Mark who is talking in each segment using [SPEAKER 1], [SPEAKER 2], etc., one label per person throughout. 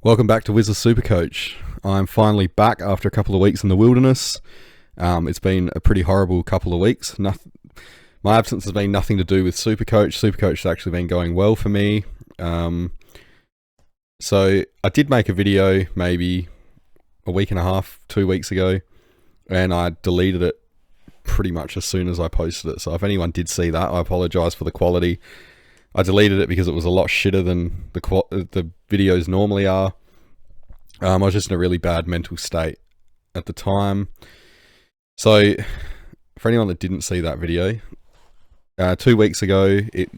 [SPEAKER 1] Welcome back to Wizard Supercoach. I'm finally back after a couple of weeks in the wilderness. It's been a pretty horrible couple of weeks. My absence has been nothing to do with Supercoach. Supercoach has actually been going well for me. So I did make a video maybe a week and a half, 2 weeks ago, and I deleted it pretty much as soon as I posted it. So if anyone did see that, I apologise for the quality. I deleted it because it was a lot shitter than the videos normally are. I was just in a really bad mental state at the time. So, for anyone that didn't see that video, 2 weeks ago, it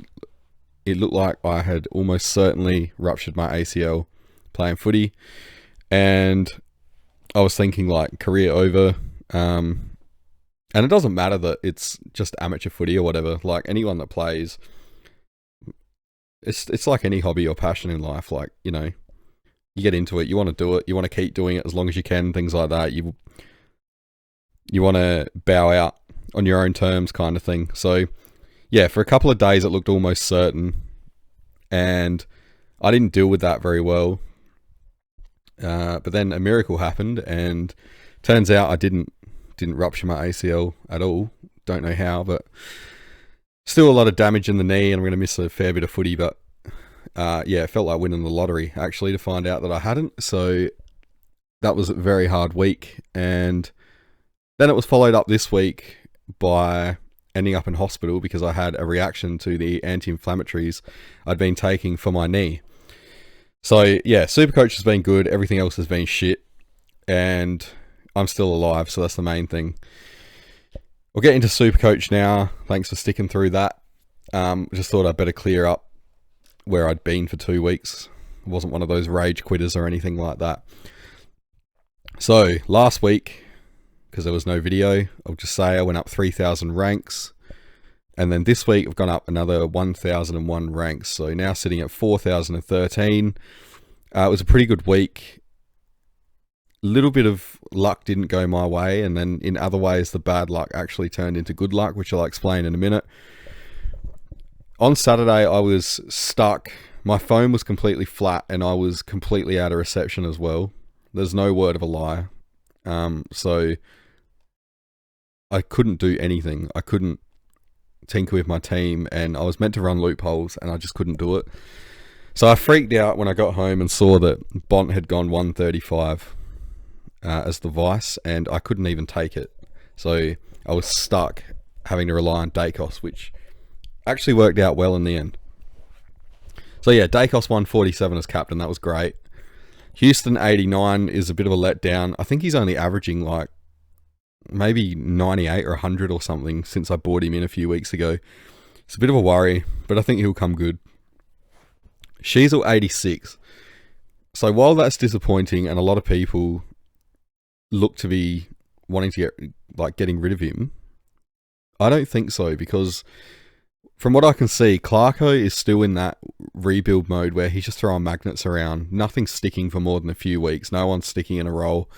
[SPEAKER 1] looked like I had almost certainly ruptured my ACL playing footy, and I was thinking like career over. And it doesn't matter that it's just amateur footy or whatever. Like anyone that plays, it's like any hobby or passion in life. Like, you know, you get into it, you want to do it, you want to keep doing it as long as you can, things like that. You want to bow out on your own terms, kind of thing. So yeah, for a couple of days it looked almost certain, and I didn't deal with that very well. But then a miracle happened, and turns out I didn't rupture my ACL at all. Don't know how, but still a lot of damage in the knee, and I'm going to miss a fair bit of footy. But yeah, it felt like winning the lottery actually to find out that I hadn't. So that was a very hard week, and then it was followed up this week by ending up in hospital because I had a reaction to the anti-inflammatories I'd been taking for my knee. So yeah, Supercoach has been good, everything else has been shit, and I'm still alive, so that's the main thing. We'll get into Supercoach now. Thanks for sticking through that. Just thought I'd better clear up where I'd been for 2 weeks. I wasn't one of those rage quitters or anything like that. So last week, because there was no video, I'll just say I went up 3,000 ranks. And then this week I've gone up another 1,001 ranks. So now sitting at 4,013. It was a pretty good week. Little bit of luck didn't go my way, and then in other ways the bad luck actually turned into good luck, which I'll explain in a minute. On Saturday I was stuck. My phone was completely flat, and I was completely out of reception as well. There's no word of a lie. So I couldn't do anything. I couldn't tinker with my team, and I was meant to run loopholes, and I just couldn't do it. So I freaked out when I got home and saw that Bont had gone 135 as the vice, and I couldn't even take it. So I was stuck having to rely on Dacos, which actually worked out well in the end. So yeah, Dacos 147 as captain, that was great. Houston 89 is a bit of a letdown. I think he's only averaging like maybe 98 or 100 or something since I bought him in a few weeks ago. It's a bit of a worry, but I think he'll come good. Sheasel 86. So while that's disappointing, and a lot of people look to be wanting to getting rid of him, I don't think so, because from what I can see, Clarko is still in that rebuild mode where he's just throwing magnets around. Nothing's sticking for more than a few weeks. No one's sticking in a role.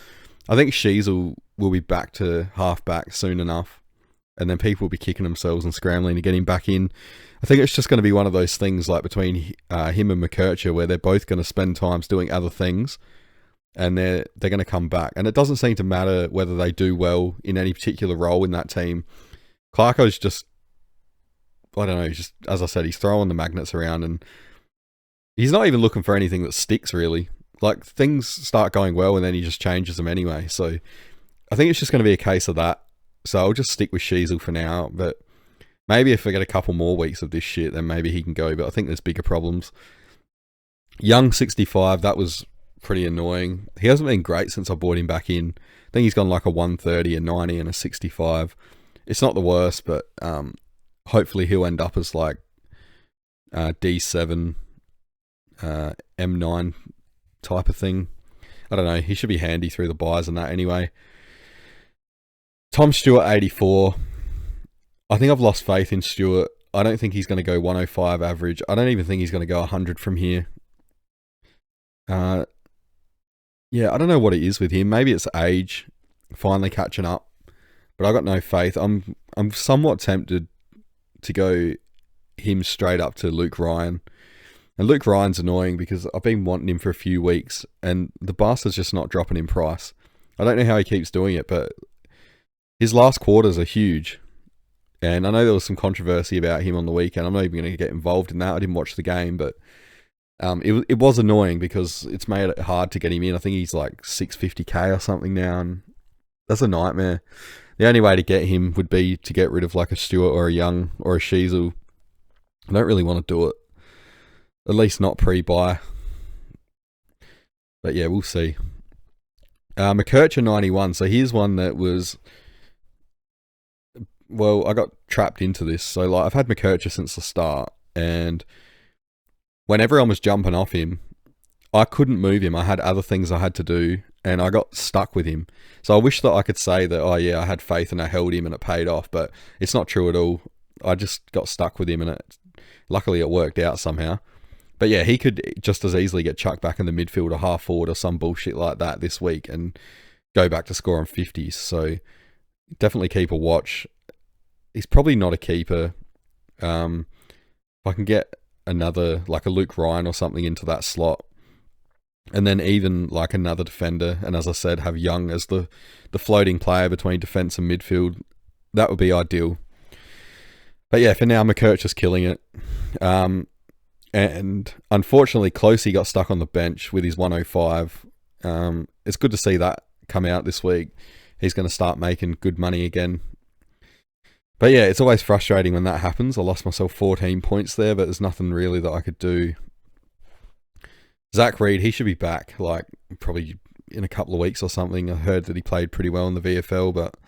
[SPEAKER 1] I think Sheasel will be back to halfback soon enough, and then people will be kicking themselves and scrambling to get him back in. I think it's just going to be one of those things like between him and McKercher, where they're both going to spend times doing other things, and they're going to come back. And it doesn't seem to matter whether they do well in any particular role in that team. Clarko's just, I don't know, just as I said, he's throwing the magnets around, and he's not even looking for anything that sticks, really. Like, things start going well, and then he just changes them anyway. So I think it's just going to be a case of that. So I'll just stick with Sheasel for now, but maybe if I get a couple more weeks of this shit, then maybe he can go, but I think there's bigger problems. Young 65, that was pretty annoying. He hasn't been great since I bought him back in. I think he's gone like a 130, a 90, and a 65. It's not the worst, but hopefully he'll end up as like D7, M9 type of thing. I don't know. He should be handy through the buys and that anyway. Tom Stewart 84. I think I've lost faith in Stewart. I don't think he's going to go 105 average. I don't even think he's going to go 100 from here. Yeah, I don't know what it is with him. Maybe it's age finally catching up, but I got no faith. I'm somewhat tempted to go him straight up to Luke Ryan. And Luke Ryan's annoying because I've been wanting him for a few weeks and the bastard's just not dropping in price. I don't know how he keeps doing it, but his last quarters are huge. And I know there was some controversy about him on the weekend. I'm not even going to get involved in that. I didn't watch the game, but it was annoying because it's made it hard to get him in. I think he's like 650k or something now, and that's a nightmare. The only way to get him would be to get rid of like a Stewart or a Young or a Sheasel. I don't really want to do it. At least not pre-buy. But yeah, we'll see. McKercher 91. So here's one that was... Well, I got trapped into this. So like I've had McKercher since the start. And when everyone was jumping off him, I couldn't move him. I had other things I had to do. And I got stuck with him. So I wish that I could say that, oh yeah, I had faith and I held him and it paid off. But it's not true at all. I just got stuck with him and luckily it worked out somehow. But yeah, he could just as easily get chucked back in the midfield or half forward or some bullshit like that this week and go back to scoring 50s. So definitely keep a watch. He's probably not a keeper. If I can get another, like a Luke Ryan or something into that slot, and then even like another defender, and as I said, have Young as the floating player between defence and midfield, that would be ideal. But yeah, for now, McKercher's killing it. And unfortunately, Closey got stuck on the bench with his 105. It's good to see that come out this week. He's going to start making good money again. But yeah, it's always frustrating when that happens. I lost myself 14 points there, but there's nothing really that I could do. Zach Reed, he should be back, like probably in a couple of weeks or something. I heard that he played pretty well in the VFL, but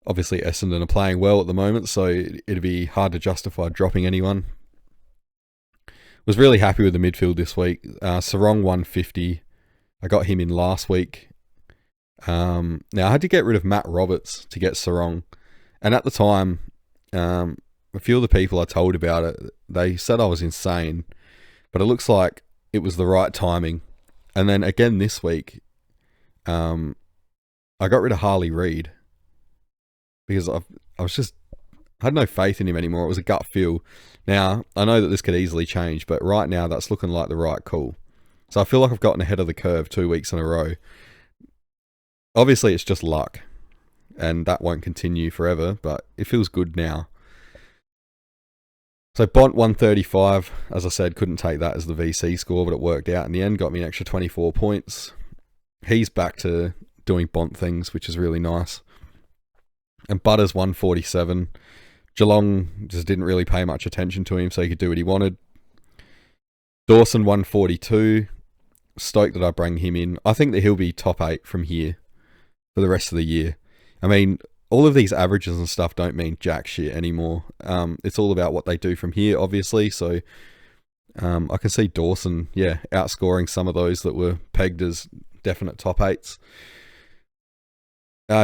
[SPEAKER 1] obviously Essendon are playing well at the moment, so it'd be hard to justify dropping anyone. Was really happy with the midfield this week. Sarong 150. I got him in last week. Now I had to get rid of Matt Roberts to get Sarong. And at the time, a few of the people I told about it, they said I was insane. But it looks like it was the right timing. And then again this week, I got rid of Harley Reid. Because I had no faith in him anymore. It was a gut feel. Now, I know that this could easily change, but right now that's looking like the right call. So I feel like I've gotten ahead of the curve 2 weeks in a row. Obviously, it's just luck, and that won't continue forever, but it feels good now. So Bont 135, as I said, couldn't take that as the VC score, but it worked out in the end, got me an extra 24 points. He's back to doing Bont things, which is really nice. And Butters 147. Geelong just didn't really pay much attention to him, so he could do what he wanted. Dawson 142. Stoked that I bring him in. I think that he'll be top 8 from here for the rest of the year. I mean, all of these averages and stuff don't mean jack shit anymore. It's all about what they do from here, obviously. So I can see Dawson, outscoring some of those that were pegged as definite top 8s.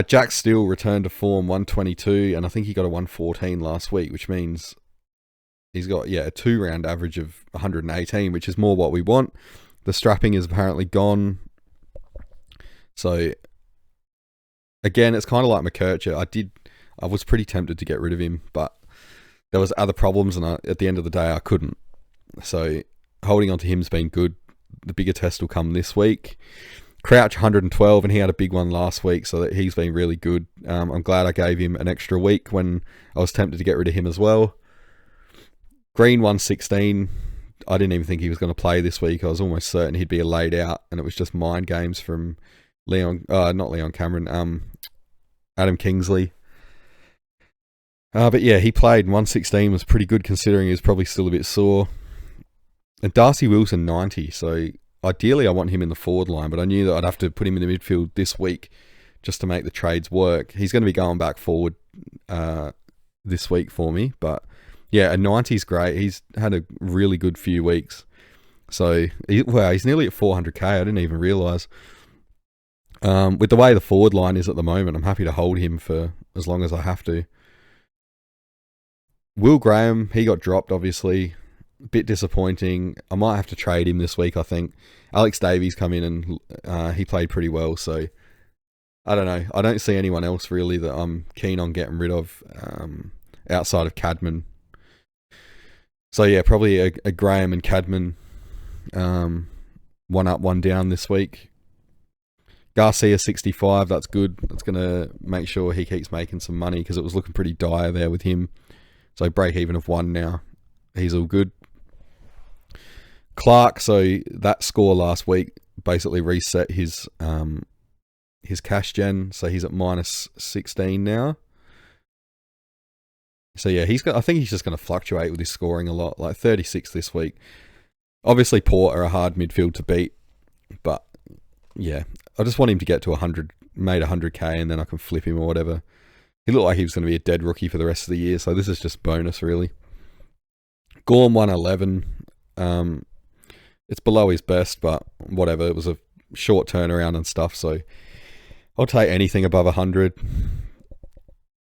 [SPEAKER 1] Jack Steele returned to form 122, and I think he got a 114 last week, which means he's got a 2-round average of 118, which is more what we want. The strapping is apparently gone. So again, it's kind of like McKercher. I was pretty tempted to get rid of him, but there was other problems, and at the end of the day, I couldn't. So holding on to him's been good. The bigger test will come this week. Crouch 112, and he had a big one last week, so that he's been really good. I'm glad I gave him an extra week when I was tempted to get rid of him as well. Green 116. I didn't even think he was going to play this week. I was almost certain he'd be laid out, and it was just mind games from not Leon Cameron, Adam Kingsley. But yeah, he played, and 116 was pretty good considering he was probably still a bit sore. And Darcy Wilson 90, so ideally I want him in the forward line, but I knew that I'd have to put him in the midfield this week just to make the trades work. He's going to be going back forward this week for me, but yeah, a 90's great. He's had a really good few weeks. So, he's nearly at 400k. I didn't even realise. With the way the forward line is at the moment, I'm happy to hold him for as long as I have to. Will Graham, he got dropped, obviously. Bit disappointing. I might have to trade him this week, I think. Alex Davies come in and he played pretty well, so I don't know. I don't see anyone else really that I'm keen on getting rid of outside of Cadman. So yeah, probably a Graham and Cadman One up, one down this week. Garcia 65, that's good. That's going to make sure he keeps making some money because it was looking pretty dire there with him. So break even of 1 now. He's all good. Clark, so that score last week basically reset his cash gen, so he's at minus 16 now. So yeah, I think he's just going to fluctuate with his scoring a lot, like 36 this week. Obviously Port are a hard midfield to beat, but yeah, I just want him to get to 100, made 100k, and then I can flip him or whatever. He looked like he was going to be a dead rookie for the rest of the year, so this is just bonus really. Gorm 111. It's below his best, but whatever. It was a short turnaround and stuff, so I'll take anything above 100.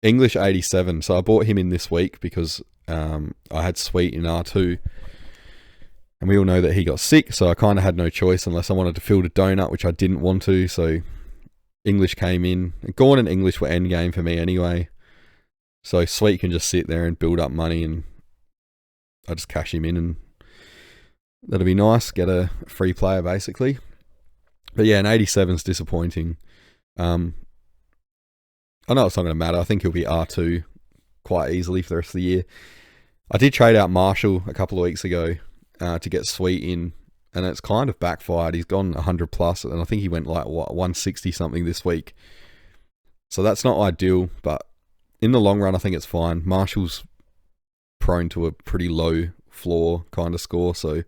[SPEAKER 1] English 87. So I bought him in this week because I had Sweet in R2. And we all know that he got sick, so I kind of had no choice unless I wanted to field a donut, which I didn't want to. So English came in. Gorn and English were endgame for me anyway. So Sweet can just sit there and build up money, and I just cash him in, and that'll be nice. Get a free player, basically. But yeah, an 87's disappointing. I know it's not going to matter. I think he'll be R2 quite easily for the rest of the year. I did trade out Marshall a couple of weeks ago to get Sweet in, and it's kind of backfired. He's gone 100 plus, and I think he went like 160 something this week. So that's not ideal, but in the long run, I think it's fine. Marshall's prone to a pretty low floor kind of score, so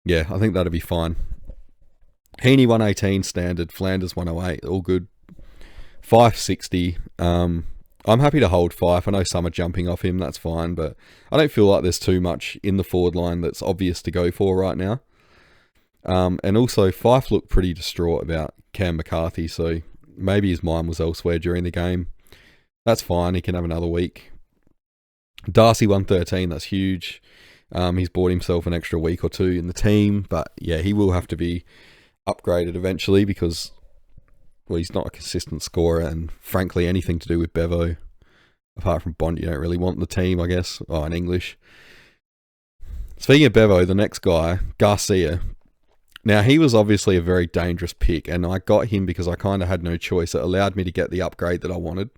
[SPEAKER 1] yeah, I think that'll be fine. Heaney 118 standard, Flanders 108, all good. 560. I'm happy to hold Fife. I know some are jumping off him, that's fine, but I don't feel like there's too much in the forward line that's obvious to go for right now. And also, Fife looked pretty distraught about Cam McCarthy, so maybe his mind was elsewhere during the game. That's fine, he can have another week. Darcy 113, that's huge. He's bought himself an extra week or two in the team, but yeah, he will have to be upgraded eventually because, well, he's not a consistent scorer, and frankly, anything to do with Bevo, apart from Bond, you don't really want in the team, I guess. Oh, in English. Speaking of Bevo, the next guy, Garcia. Now, he was obviously a very dangerous pick, and I got him because I kind of had no choice. It allowed me to get the upgrade that I wanted.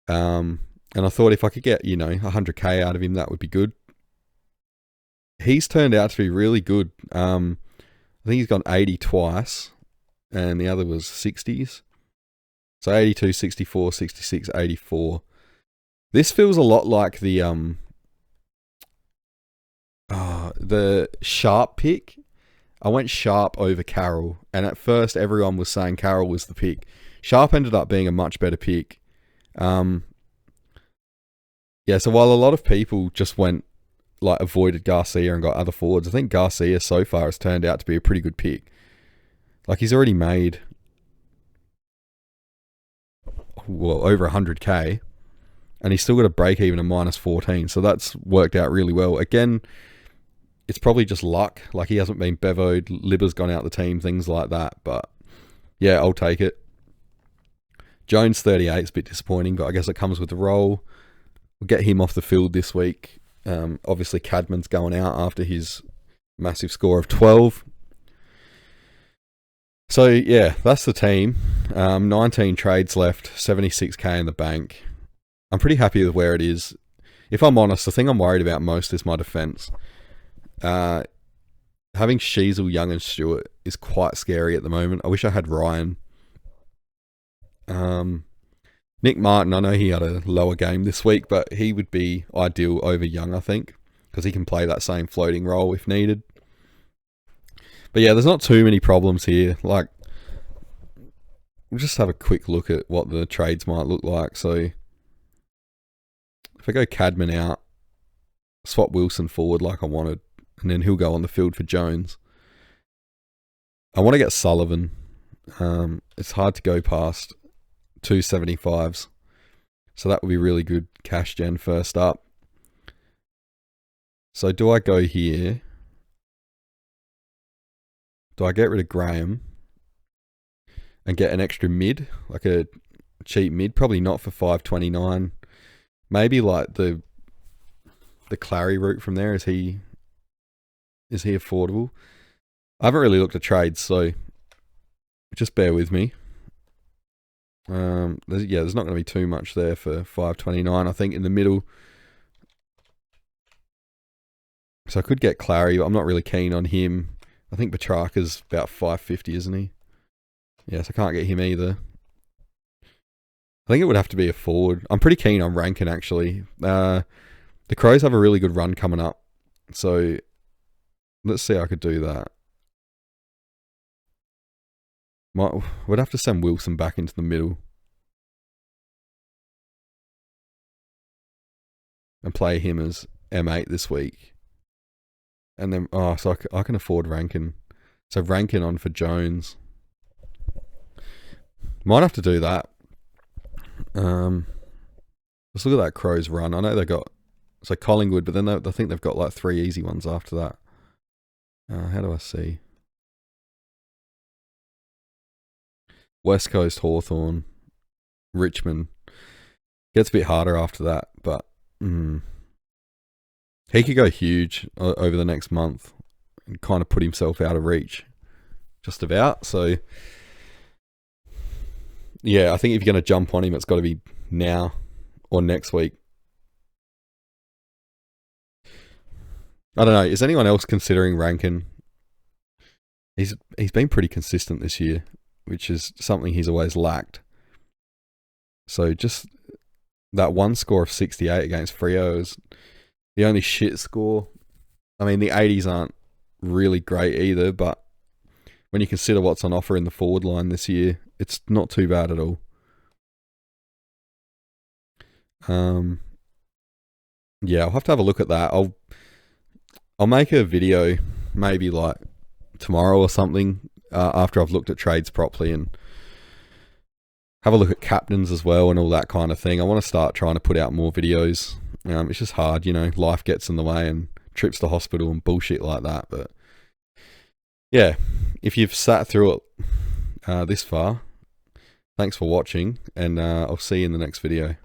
[SPEAKER 1] And I thought if I could get, 100k out of him, that would be good. He's turned out to be really good. I think he's gone 80 twice, and the other was 60s. So 82, 64, 66, 84. This feels a lot like the Sharp pick. I went Sharp over Carroll, and at first everyone was saying Carroll was the pick. Sharp ended up being a much better pick. Yeah, so while a lot of people just avoided Garcia and got other forwards, I think Garcia so far has turned out to be a pretty good pick. Like, he's already made, over 100k, and he's still got a break even of minus 14, so that's worked out really well. Again, it's probably just luck. Like, he hasn't been bevoed, Libba's gone out the team, things like that, but yeah, I'll take it. Jones 38 is a bit disappointing, but I guess it comes with the role. We'll get him off the field this week. Obviously, Cadman's going out after his massive score of 12. So, yeah, that's the team. 19 trades left, 76k in the bank. I'm pretty happy with where it is. If I'm honest, the thing I'm worried about most is my defence. Having Sheasel, Young and Stewart is quite scary at the moment. I wish I had Ryan. Nick Martin, I know he had a lower game this week, but he would be ideal over Young, I think, because he can play that same floating role if needed. But yeah, there's not too many problems here. Like, we'll just have a quick look at what the trades might look like. So, if I go Cadman out, swap Wilson forward like I wanted, and then he'll go on the field for Jones. I want to get Sullivan. It's hard to go past 275s. So that would be really good cash gen first up. So do I go here? Do I get rid of Graham and get an extra mid, like a cheap mid? Probably not for 529. Maybe like the Clary route from there. Is he Is he affordable? I haven't really looked at trades, so just bear with me. There's not going to be too much there for 529. I think in the middle. So I could get Clary, but I'm not really keen on him. I think Petrarca's about 550, isn't he? Yes, I can't get him either. I think it would have to be a forward. I'm pretty keen on Rankin, actually. The Crows have a really good run coming up. So let's see how I could do that. Would have to send Wilson back into the middle. And play him as M8 this week. And then, so I can afford Rankin. So Rankin on for Jones. Might have to do that. Let's look at that Crows run. I know they got Collingwood, but then I think they've got like 3 easy ones after that. How do I see? West Coast, Hawthorn, Richmond. Gets a bit harder after that, but he could go huge over the next month and kind of put himself out of reach, just about. So, yeah, I think if you're going to jump on him, it's got to be now or next week. I don't know. Is anyone else considering Rankin? He's been pretty consistent this year, which is something he's always lacked. So just that one score of 68 against Freo is the only shit score. I mean, the 80s aren't really great either, but when you consider what's on offer in the forward line this year, it's not too bad at all. Yeah, I'll have to have a look at that. I'll make a video maybe like tomorrow or something after I've looked at trades properly and have a look at captains as well and all that kind of thing. I want to start trying to put out more videos. It's just hard, life gets in the way and trips to hospital and bullshit like that. But yeah, if you've sat through it this far, thanks for watching, and I'll see you in the next video.